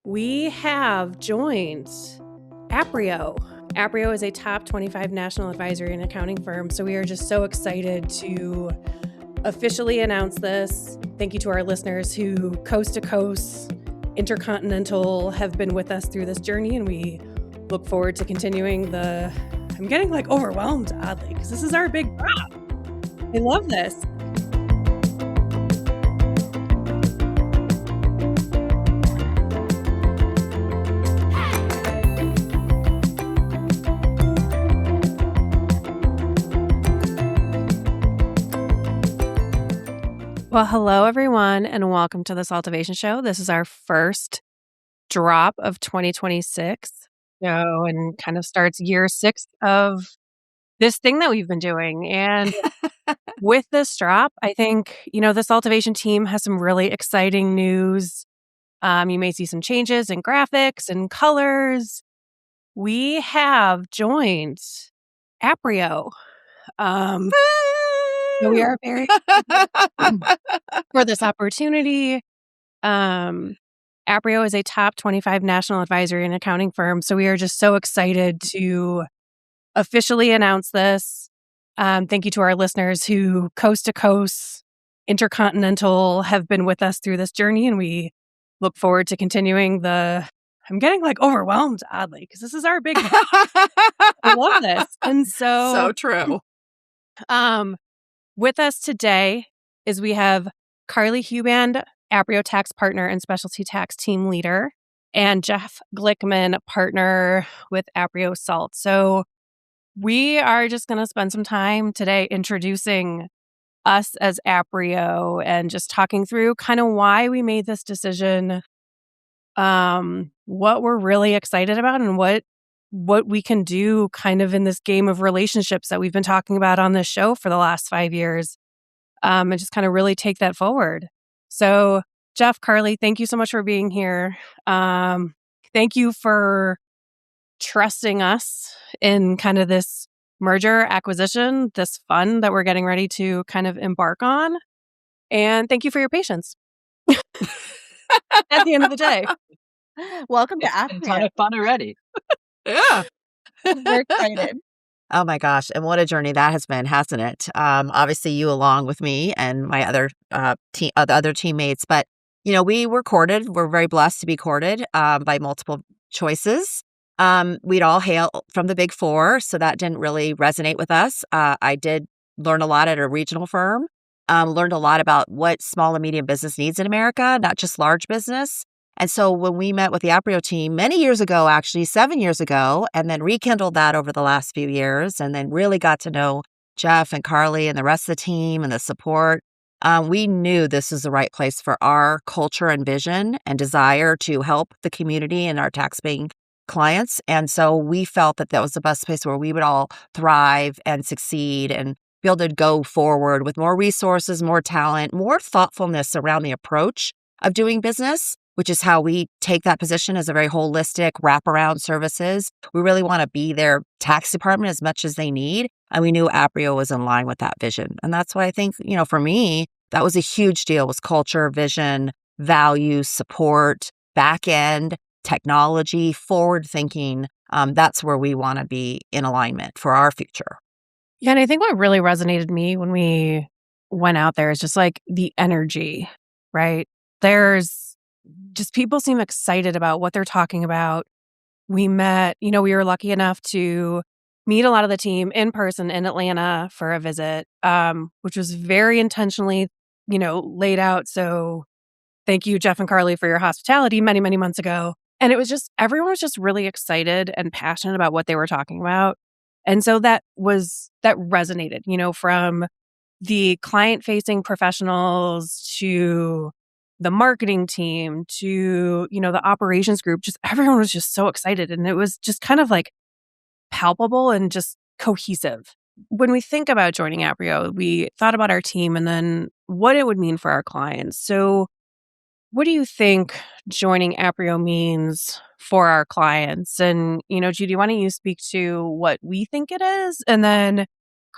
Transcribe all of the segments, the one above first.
We have joined Aprio. Aprio is a top 25 national advisory and accounting firm, so we are just so excited to officially announce this. Thank you to our listeners who coast to coast, intercontinental, have been with us through this journey, and we look forward to continuing the... I'm getting overwhelmed, oddly, because this is our big drop. I love this. Well, hello, everyone, and welcome to the SALTovation show. This is our first drop of 2026. And kind of starts year 6 of this thing that we've been doing. And with this drop, I think, the SALTovation team has some really exciting news. You may see some changes in graphics and colors. We have joined Aprio. So we are very for this opportunity. Aprio is a top 25 national advisory and accounting firm, so we are just so excited to officially announce this. Thank you to our listeners who coast to coast, intercontinental, have been with us through this journey, and we look forward to continuing the... I'm getting overwhelmed, oddly, because this is our big... I love this. And so true. With us today is we have Carli Huband, Aprio tax partner and specialty tax team leader, and Jeff Glickman, partner with Aprio Salt. So we are just going to spend some time today introducing us as Aprio and just talking through kind of why we made this decision, what we're really excited about, and what we can do kind of in this game of relationships that we've been talking about on this show for the last 5 years, and just kind of really take that forward. So Jeff, Carli, thank you so much for being here. Thank you for trusting us in kind of this merger acquisition, this fun that we're getting ready to kind of embark on. And thank you for your patience at the end of the day. Welcome to It's Aprio. been a ton of fun already. Yeah. We're excited. Oh my gosh. And what a journey that has been, hasn't it? Obviously you along with me and my other other teammates, but we were courted. We're very blessed to be courted by multiple choices. We'd all hail from the Big Four, so that didn't really resonate with us. I did learn a lot at a regional firm, learned a lot about what small and medium business needs in America, not just large business. And so when we met with the Aprio team many years ago, actually 7 years ago, and then rekindled that over the last few years, and then really got to know Jeff and Carli and the rest of the team and the support, we knew this is the right place for our culture and vision and desire to help the community and our taxpaying clients. And so we felt that that was the best place where we would all thrive and succeed and be able to go forward with more resources, more talent, more thoughtfulness around the approach of doing business, which is how we take that position as a very holistic wraparound services. We really want to be their tax department as much as they need. And we knew Aprio was in line with that vision. And that's why I think, for me, that was a huge deal, was culture, vision, values, support, back end, technology, forward thinking. That's where we want to be in alignment for our future. Yeah, and I think what really resonated me when we went out there is just the energy, right? There's just people seem excited about what they're talking about. We met, we were lucky enough to meet a lot of the team in person in Atlanta for a visit, which was very intentionally, laid out. So thank you, Jeff and Carli, for your hospitality many, many months ago. And it was just, everyone was just really excited and passionate about what they were talking about. And so that resonated, from the client-facing professionals to the marketing team to, the operations group. Just everyone was just so excited. And it was just kind of palpable and just cohesive. When we think about joining Aprio, we thought about our team and then what it would mean for our clients. So what do you think joining Aprio means for our clients? And, Judy, why don't you speak to what we think it is? And then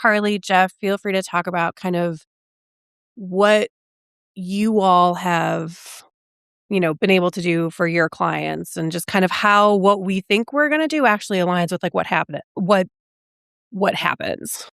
Carli, Jeff, feel free to talk about kind of what you all have been able to do for your clients, and just kind of how what we think we're going to do actually aligns with like what happened, what happens.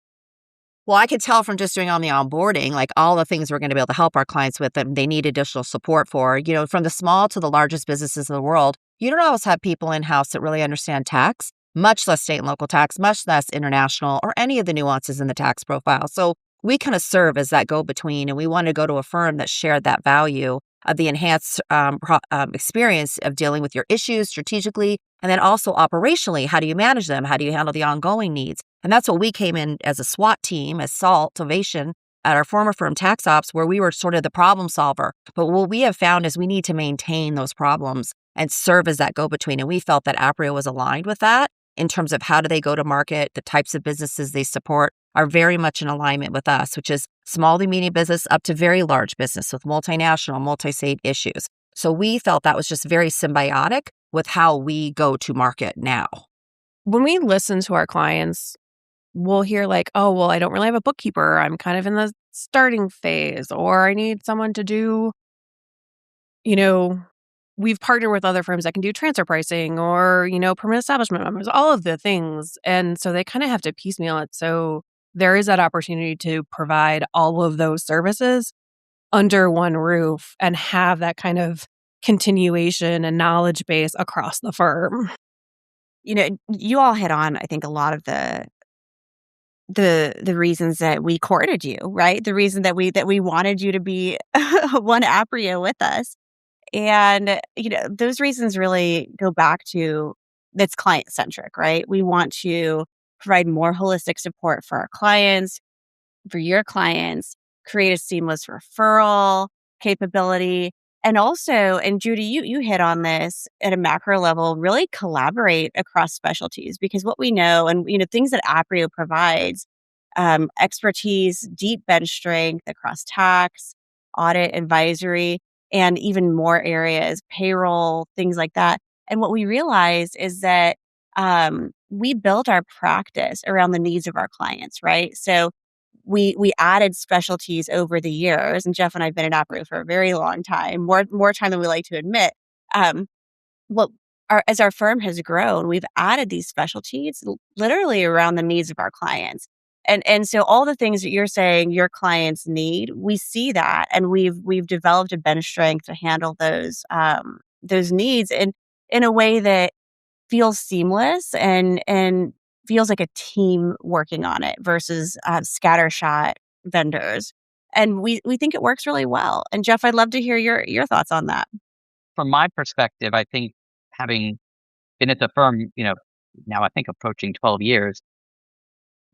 Well, I could tell from just doing on the onboarding, like all the things we're going to be able to help our clients with that they need additional support for, from the small to the largest businesses in the world. You don't always have people in-house that really understand tax, much less state and local tax, much less international or any of the nuances in the tax profile. So we kind of serve as that go-between, and we want to go to a firm that shared that value of the enhanced experience of dealing with your issues strategically, and then also operationally. How do you manage them? How do you handle the ongoing needs? And that's what we came in as a SWAT team, as SALTovation at our former firm Tax Ops, where we were sort of the problem solver. But what we have found is we need to maintain those problems and serve as that go-between. And we felt that Aprio was aligned with that in terms of how do they go to market, the types of businesses they support are very much in alignment with us, which is small to medium business up to very large business with multinational, multi-state issues. So we felt that was just very symbiotic with how we go to market now. When we listen to our clients, we'll hear like, oh, well, I don't really have a bookkeeper. I'm kind of in the starting phase, or I need someone to do, we've partnered with other firms that can do transfer pricing or, permanent establishment members, all of the things. And so they kind of have to piecemeal it. So there is that opportunity to provide all of those services under one roof and have that kind of continuation and knowledge base across the firm. You all hit on, I think, a lot of the reasons that we courted you, right? The reason that we wanted you to be one Aprio with us. And, those reasons really go back to that's client centric, right? We want to provide more holistic support for our clients, for your clients, create a seamless referral capability. And also, and Judy, you hit on this at a macro level, really collaborate across specialties, because what we know and, things that Aprio provides, expertise, deep bench strength across tax, audit, advisory, and even more areas, payroll, things like that. And what we realized is that we built our practice around the needs of our clients, right? So we added specialties over the years, and Jeff and I have been at Aprio for a very long time, more time than we like to admit. Well, as our firm has grown, we've added these specialties literally around the needs of our clients. And so all the things that you're saying your clients need, we see that, and we've developed a bench strength to handle those needs in a way that feels seamless and feels like a team working on it versus scattershot vendors. And we think it works really well. And Jeff, I'd love to hear your thoughts on that. From my perspective, I think having been at the firm, now I think approaching 12 years,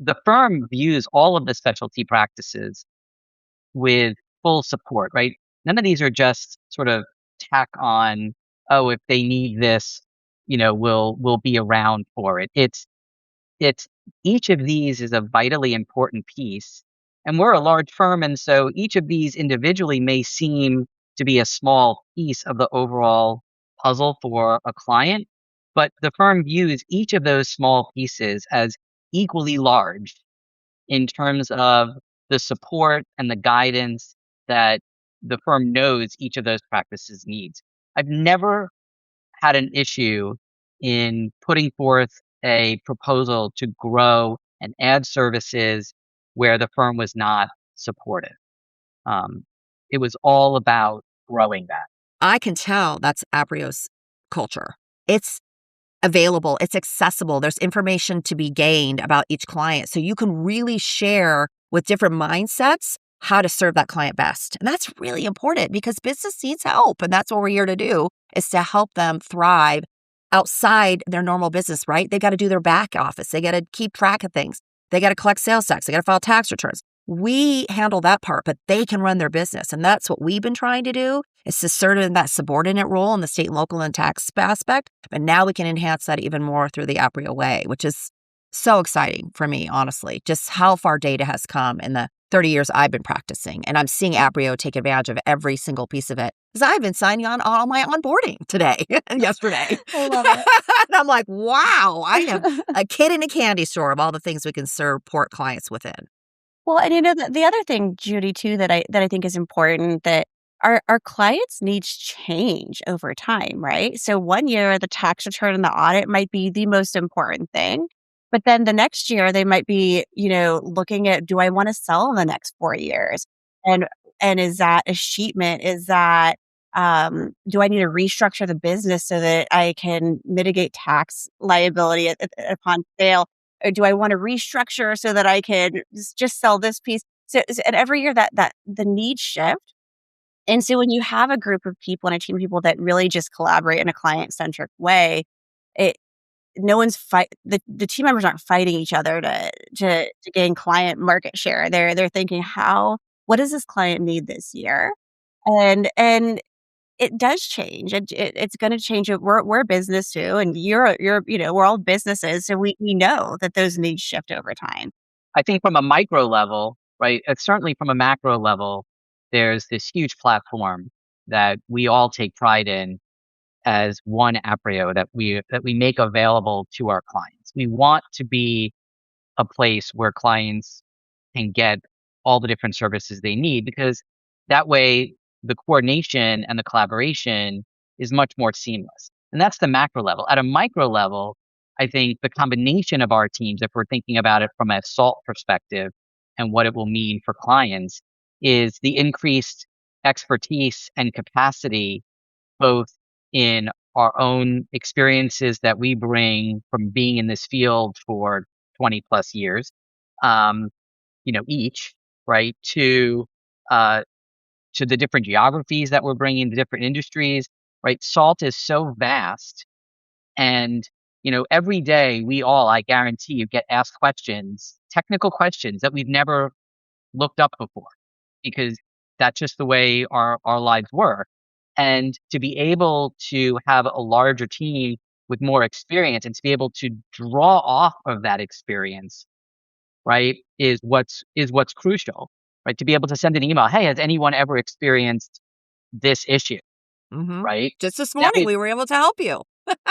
the firm views all of the specialty practices with full support, right? None of these are just sort of tack on, oh, if they need this, we'll be around for it. It's each of these is a vitally important piece. And we're a large firm, and so each of these individually may seem to be a small piece of the overall puzzle for a client, but the firm views each of those small pieces as equally large in terms of the support and the guidance that the firm knows each of those practices needs. I've never had an issue in putting forth a proposal to grow and add services where the firm was not supportive. It was all about growing that. I can tell that's Aprio's culture. It's available, it's accessible. There's information to be gained about each client. So you can really share with different mindsets how to serve that client best. And that's really important because business needs help. And that's what we're here to do, is to help them thrive outside their normal business, right? They got to do their back office. They got to keep track of things. They got to collect sales tax. They got to file tax returns. We handle that part, but they can run their business. And that's what we've been trying to do, is to serve in that subordinate role in the state, local, and tax aspect. But now we can enhance that even more through the Aprio way, which is so exciting for me, honestly, just how far data has come in the 30 years I've been practicing. And I'm seeing Aprio take advantage of every single piece of it, because I've been signing on all my onboarding today and yesterday. I love it. And I'm like, wow, I am a kid in a candy store of all the things we can support clients within. Well, and the other thing, Judy, too, that I think is important that our clients' needs change over time, right? So one year, the tax return and the audit might be the most important thing. But then the next year, they might be, looking at, do I want to sell in the next 4 years? And and is that a sheetment? Is that do I need to restructure the business so that I can mitigate tax liability upon sale? Or do I want to restructure so that I can just sell this piece? And every year that the needs shift. And so when you have a group of people and a team of people that really just collaborate in a client-centric way, it no one's the team members aren't fighting each other to gain client market share. They're thinking, what does this client need this year? And it does change. It's going to change. We're a business too, and we're all businesses, so we know that those needs shift over time. I think from a micro level, right? Certainly from a macro level, there's this huge platform that we all take pride in as one Aprio that we make available to our clients. We want to be a place where clients can get all the different services they need, because that way the coordination and the collaboration is much more seamless. And that's the macro level. At a micro level, I think the combination of our teams, if we're thinking about it from a SALT perspective and what it will mean for clients, is the increased expertise and capacity, both in our own experiences that we bring from being in this field for 20 plus years, each, right, to the different geographies that we're bringing, the different industries, right? SALT is so vast. And, every day I guarantee you, get asked questions, technical questions that we've never looked up before, because that's just the way our lives work. And to be able to have a larger team with more experience and to be able to draw off of that experience, right, is what's crucial, right? To be able to send an email, hey, has anyone ever experienced this issue, right? Just this morning, we were able to help you.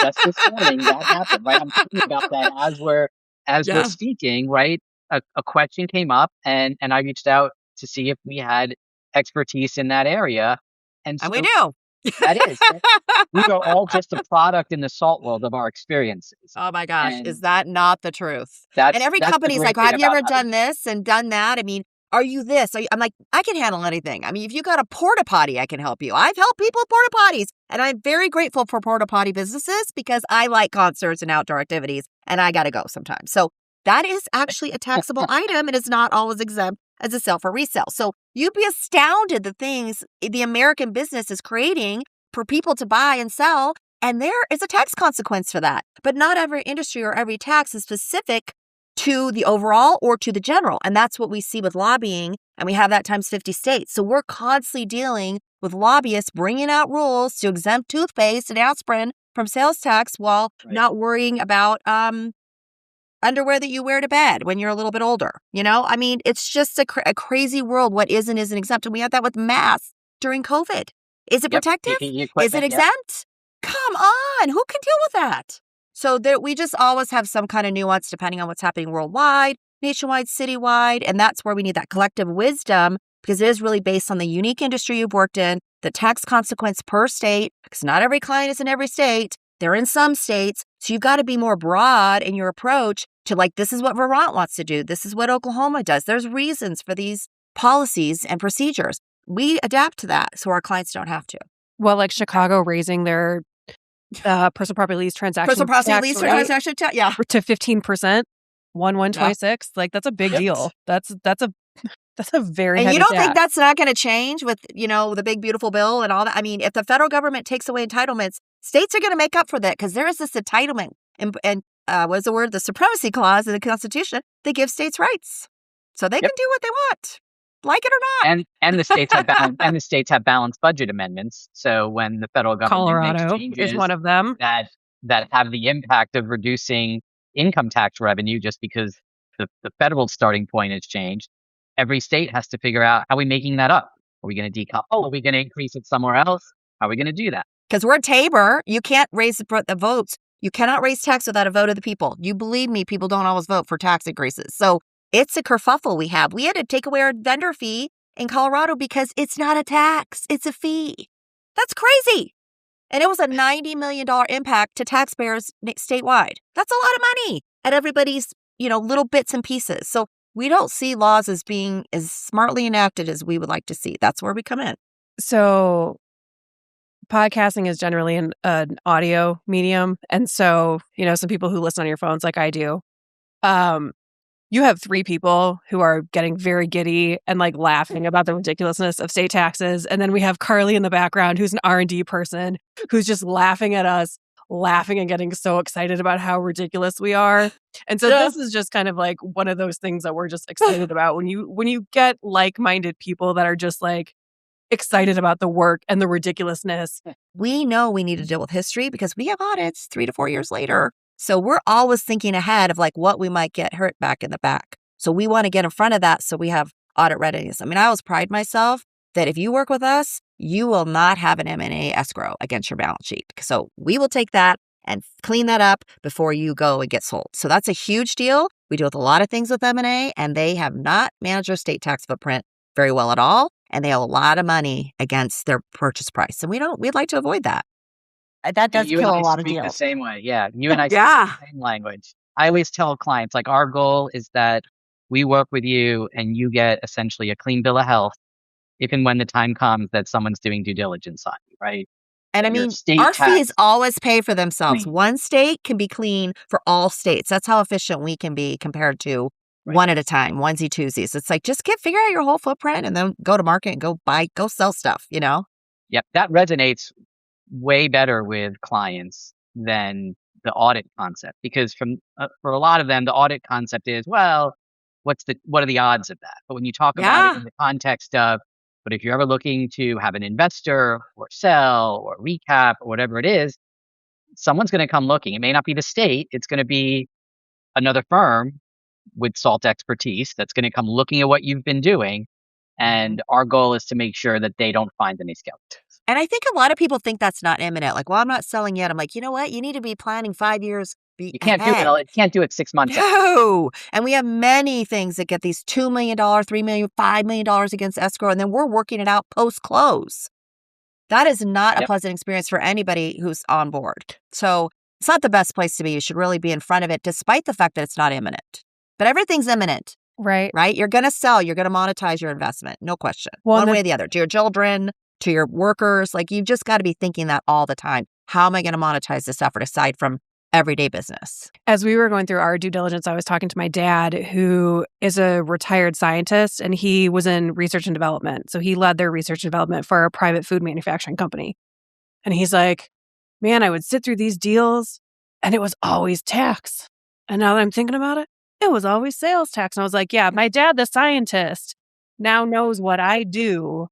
Just this morning, that happened, right? I'm thinking about that as we're speaking, right? A question came up, and I reached out to see if we had expertise in that area, and so we do. That is. We are all just a product in the SALT world of our experiences. Oh my gosh, And is that not the truth? that's And every that's the company's great like, thing have you about ever done this and done that? I mean, are you this? I'm like, I can handle anything. I mean, if you got a porta potty, I can help you. I've helped people with porta potties, and I'm very grateful for porta potty businesses because I like concerts and outdoor activities, and I got to go sometimes. So that is actually a taxable item and is not always exempt as a sale for resale. So you'd be astounded the things the American business is creating for people to buy and sell, and there is a tax consequence for that. But not every industry or every tax is specific to the overall or to the general. And that's what we see with lobbying, and we have that times 50 states. So we're constantly dealing with lobbyists bringing out rules to exempt toothpaste and aspirin from sales tax while not worrying about underwear that you wear to bed when you're a little bit older. I mean, it's just a crazy world, what is and isn't exempt. And we had that with masks during COVID. Is it protective? Is it exempt? Come on, who can deal with that? So we just always have some kind of nuance depending on what's happening worldwide, nationwide, citywide, and that's where we need that collective wisdom, because it is really based on the unique industry you've worked in, the tax consequence per state, because not every client is in every state. They're in some states, so you've got to be more broad in your approach to, like, this is what Vermont wants to do. This is what Oklahoma does. There's reasons for these policies and procedures. We adapt to that so our clients don't have to. Well, like Chicago raising their personal property lease transaction to 15%, 1/1/26. Like, that's a big deal. That's a very and heavy you don't tax. think that's not going to change with the big beautiful bill and all that? I mean, if the federal government takes away entitlements, states are going to make up for that, because there is this entitlement and what's the word? The supremacy clause in the Constitution that gives states rights, so they can do what they want, like it or not. And the states have balanced budget amendments. So when the federal government Colorado makes changes is one of them that have the impact of reducing income tax revenue just because the federal starting point has changed, every state has to figure out, how are we making that up? Are we going to decouple? Are we going to increase it somewhere else? How are we going to do that? Because we're Tabor, you can't raise the votes. You cannot raise tax without a vote of the people. You believe me, people don't always vote for tax increases. So it's a kerfuffle we have. We had to take away our vendor fee in Colorado because it's not a tax, it's a fee. That's crazy. And it was a $90 million impact to taxpayers statewide. That's a lot of money at everybody's, little bits and pieces. So we don't see laws as being as smartly enacted as we would like to see. That's where we come in. So podcasting is generally an audio medium. And so, some people who listen on your phones like I do, you have 3 people who are getting very giddy and like laughing about the ridiculousness of state taxes. And then we have Carli in the background, who's an R&D person, who's just laughing at us, laughing and getting so excited about how ridiculous we are. And so this is just kind of like one of those things that we're just excited about when you get like-minded people that are just like excited about the work and the ridiculousness. We know we need to deal with history because we have audits 3 to 4 years later. So we're always thinking ahead of like what we might get hurt back in the back. So we want to get in front of that so we have audit readiness. I mean, I always pride myself that if you work with us, you will not have an M&A escrow against your balance sheet. So we will take that and clean that up before you go and get sold. So that's a huge deal. We deal with a lot of things with M&A, and they have not managed their state tax footprint very well at all. And they have a lot of money against their purchase price. And we'd like to avoid that. That does You kill and a I lot of speak the deals. same way. Yeah. You and I speak Yeah. the same language. I always tell clients, like, our goal is that we work with you and you get essentially a clean bill of health if and when the time comes that someone's doing due diligence on you, right? And I Your mean, state our tax- fees always pay for themselves. Clean. One state can be clean for all states. That's how efficient we can be compared to Right. one at a time, onesie twosies. It's like, just figure out your whole footprint and then go to market and go sell stuff, Yep. That resonates way better with clients than the audit concept, because for a lot of them, the audit concept is, well, what are the odds of that? But when you talk about Yeah. it in the context of, but if you're ever looking to have an investor or sell or recap or whatever it is, someone's going to come looking. It may not be the state. It's going to be another firm with SALT expertise that's going to come looking at what you've been doing. And our goal is to make sure that they don't find any skeletons. And I think a lot of people think that's not imminent. Like, well, I'm not selling yet. I'm like, you know what? You need to be planning 5 years. You can't do it. You can't do it 6 months. No. And we have many things that get these $2 million, $3 million, $5 million against escrow. And then we're working it out post-close. That is not a pleasant experience for anybody who's on board. So it's not the best place to be. You should really be in front of it, despite the fact that it's not imminent. But everything's imminent. Right. You're going to sell. You're going to monetize your investment. No question. Well, One way or the other. To your children, to your workers. Like, you've just got to be thinking that all the time. How am I going to monetize this effort aside from everyday business? As we were going through our due diligence, I was talking to my dad, who is a retired scientist, and he was in research and development. So he led their research and development for a private food manufacturing company. And he's like, man, I would sit through these deals and it was always tax. And now that I'm thinking about it, it was always sales tax. And I was like, yeah, my dad, the scientist, now knows what I do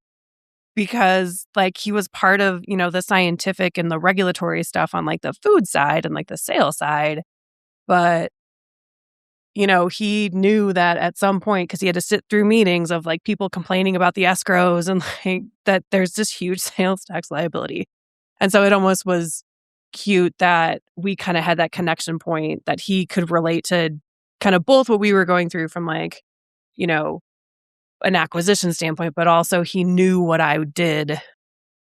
because like he was part of, the scientific and the regulatory stuff on like the food side and like the sales side. But, he knew that at some point, because he had to sit through meetings of like people complaining about the escrows and like that there's this huge sales tax liability. And so it almost was cute that we kind of had that connection point that he could relate to kind of both what we were going through from like, an acquisition standpoint, but also he knew what I did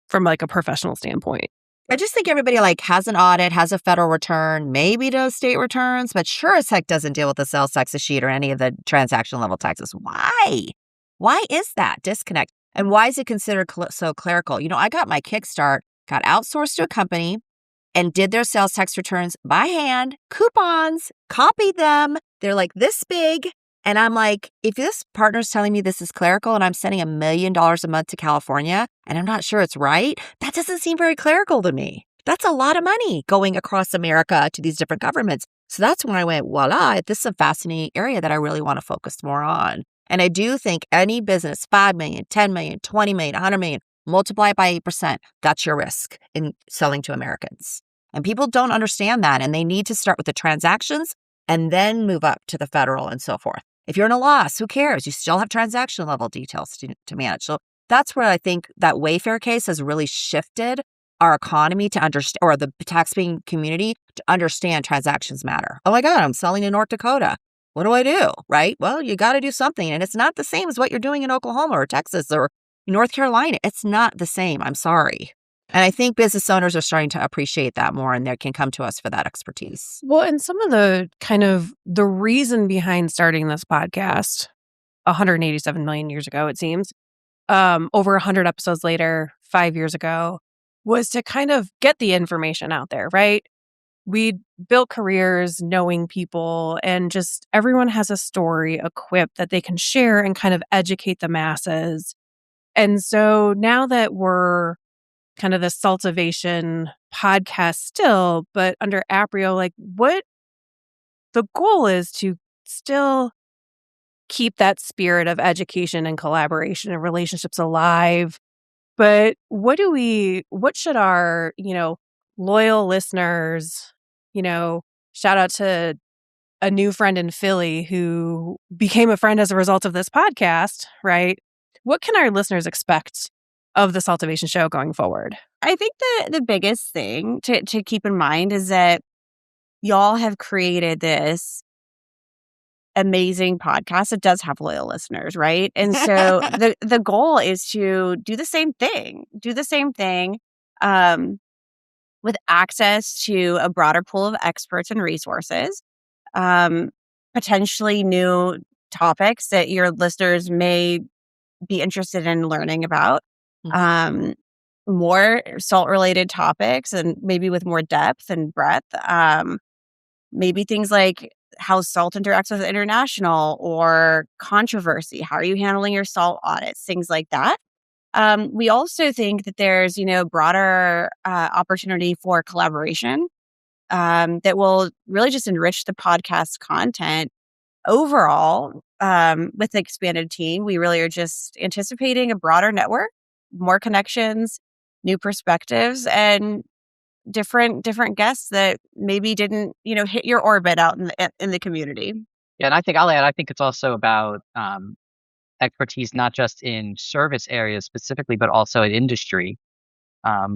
from like a professional standpoint. I just think everybody like has an audit, has a federal return, maybe does state returns, but sure as heck doesn't deal with the sales tax sheet or any of the transaction level taxes. Why? Why is that disconnect? And why is it considered so clerical? I got my Kickstart, got outsourced to a company and did their sales tax returns by hand, coupons, copied them. They're like this big. And I'm like, if this partner's telling me this is clerical and I'm sending $1 million a month to California and I'm not sure it's right, that doesn't seem very clerical to me. That's a lot of money going across America to these different governments. So that's when I went, voila, this is a fascinating area that I really want to focus more on. And I do think any business, 5 million, 10 million, 20 million, 100 million, multiply it by 8%, that's your risk in selling to Americans. And people don't understand that. And they need to start with the transactions and then move up to the federal and so forth. If you're in a loss, who cares? You still have transaction level details to manage. So that's where I think that Wayfair case has really shifted our economy to understand, or the taxpaying community to understand transactions matter. Oh my God, I'm selling in North Dakota. what do I do? Right? Well, you got to do something. And it's not the same as what you're doing in Oklahoma or Texas or North Carolina. It's not the same. I'm sorry. And I think business owners are starting to appreciate that more, and they can come to us for that expertise. Well, and some of the kind of the reason behind starting this podcast 187 million years ago, it seems, over 100 episodes later, 5 years ago, was to kind of get the information out there, right? We built careers knowing people, and just everyone has a story equipped that they can share and kind of educate the masses. And so now that we're kind of the SALTovation podcast still, but under Aprio, like what the goal is to still keep that spirit of education and collaboration and relationships alive. But what should our, loyal listeners, shout out to a new friend in Philly who became a friend as a result of this podcast, right? What can our listeners expect of the SALTovation show going forward? I think the biggest thing to keep in mind is that y'all have created this amazing podcast. It does have loyal listeners, right? And so the goal is to do the same thing. With access to a broader pool of experts and resources, potentially new topics that your listeners may be interested in learning about, more salt-related topics and maybe with more depth and breadth, maybe things like how salt interacts with international or controversy. How are you handling your salt audits? Things like that. We also think that there's, broader opportunity for collaboration that will really just enrich the podcast content overall. With the expanded team, we really are just anticipating a broader network, more connections, new perspectives, and different guests that maybe didn't, hit your orbit out in the community. Yeah, and I think I'll add, I think it's also about expertise, not just in service areas specifically, but also in industry,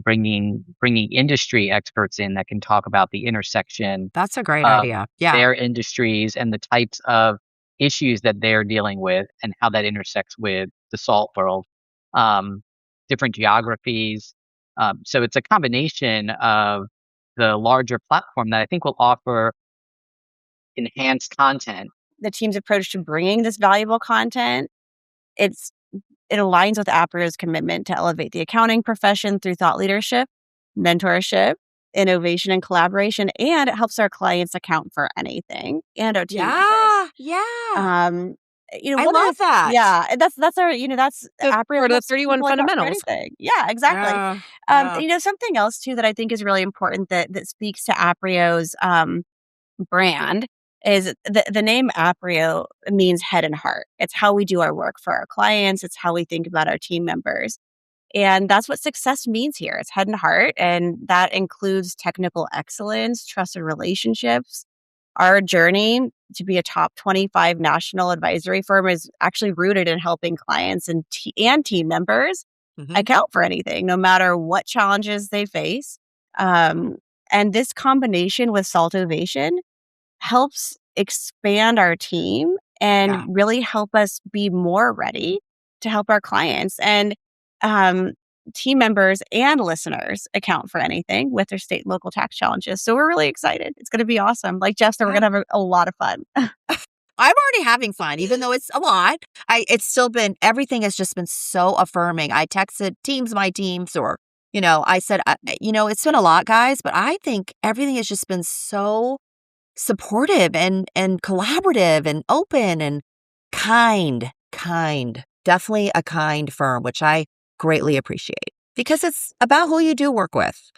bringing industry experts in that can talk about the intersection. That's a great idea. Yeah. Their industries and the types of issues that they're dealing with and how that intersects with the salt world, different geographies. So it's a combination of the larger platform that I think will offer enhanced content. The team's approach to bringing this valuable content, it aligns with Aprio's commitment to elevate the accounting profession through thought leadership, mentorship, innovation, and collaboration, and it helps our clients account for anything and our team members. Yeah. I love that. Yeah, that's our, that's Aprio. The 31 fundamentals. Yeah, exactly. Something else too that I think is really important that speaks to Aprio's brand is the name Aprio means head and heart. It's how we do our work for our clients. It's how we think about our team members. And that's what success means here. It's head and heart. And that includes technical excellence, trusted relationships. Our journey to be a top 25 national advisory firm is actually rooted in helping clients and team members account for anything, no matter what challenges they face. And this combination with SALTovation helps expand our team and really help us be more ready to help our clients and team members and listeners account for anything with their state and local tax challenges. So we're really excited. It's going to be awesome. Like Jeff said, we're going to have a lot of fun. I'm already having fun, even though it's a lot. Everything has just been so affirming. I texted my teams, or, I said, it's been a lot, guys, but I think everything has just been so supportive and collaborative and open and kind, definitely a kind firm, which I greatly appreciate because it's about who you do work with.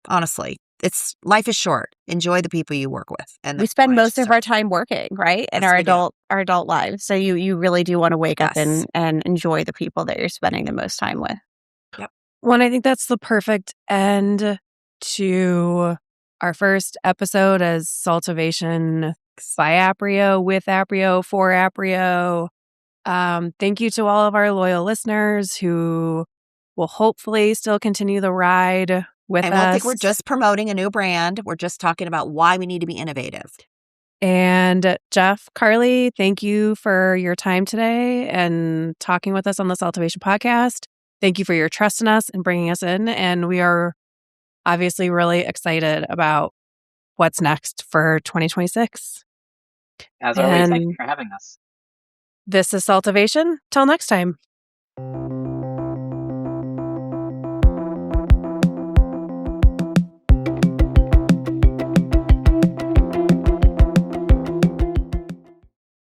Honestly, life is short. Enjoy the people you work with. And we spend most of our time working, right? In our adult lives. So you really do want to wake up and enjoy the people that you're spending the most time with. Yep. Well, and I think that's the perfect end to our first episode as SALTovation by Aprio, with Aprio, for Aprio. Thank you to all of our loyal listeners who will hopefully still continue the ride with us. I don't think we're just promoting a new brand. We're just talking about why we need to be innovative. And Jeff, Carli, thank you for your time today and talking with us on the SALTovation podcast. Thank you for your trust in us and bringing us in. And we are obviously really excited about what's next for 2026. As always, thank you And for having us. this is SALTovation. Till next time.